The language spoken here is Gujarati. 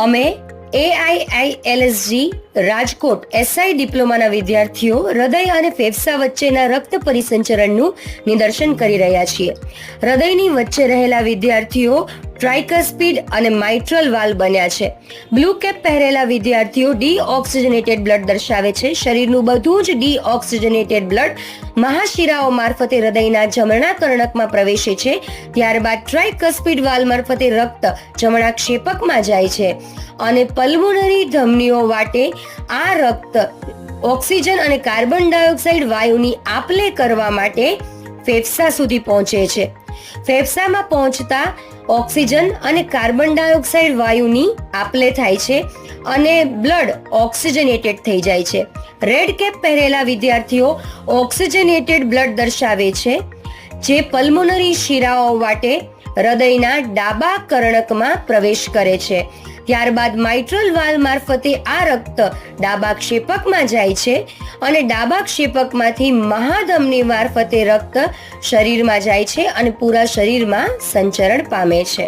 અમે AIILSG રાજકોટ SI ડિપ્લોમાના વિદ્યાર્થીઓ હૃદય અને ફેફસા વચ્ચેના રક્ત પરિસંચરણનું નિદર્શન કરી રહ્યા છીએ. હૃદયની વચ્ચે રહેલા વિદ્યાર્થીઓ ટ્રાઇકસ્પિડ અને માઇટ્રલ વાલ્વ બન્યા છે. બ્લુ કેપ પહેરેલા વિદ્યાર્થીઓ ડીઓક્સિજનેટેડ બ્લડ દર્શાવે છે. શરીરનું બધું જ ડીઓક્સિજનેટેડ બ્લડ મહાશિરાઓ મારફતે હૃદયના જમણા કર્ણકમાં પ્રવેશે છે. ત્યારબાદ ટ્રાઇકસ્પિડ વાલ્વ મારફતે રક્ત જમણા ક્ષેપકમાં જાય છે અને પલ્મોનરી ધમનીઓ વાટે આ રક્ત ઓક્સિજન અને કાર્બન ડાયોક્સાઇડ વાયુની આપલે કરવા માટે ફેફસા સુધી પહોંચે છે. ફેફસામાં પહોંચતા ઓક્સિજન અને કાર્બન ડાયોક્સાઇડ વાયુની આપલે થાય છે અને બ્લડ ઓક્સિજનેટેડ થઈ જાય છે. રેડ કેપ પહેરેલા વિદ્યાર્થીઓ ઓક્સિજનેટેડ બ્લડ દર્શાવે છે, જે પલ્મોનરી શિરાઓ વાટે હૃદયના ડાબા કર્ણકમાં પ્રવેશ કરે છે. ત્યારબાદ માઇટ્રલ વાલ્વ મારફતે આ રક્ત ડાબા ક્ષેપકમાં જાય છે અને ડાબા ક્ષેપકમાંથી મહાધમની મારફતે રક્ત શરીરમાં જાય છે અને પૂરા શરીરમાં સંચરણ પામે છે.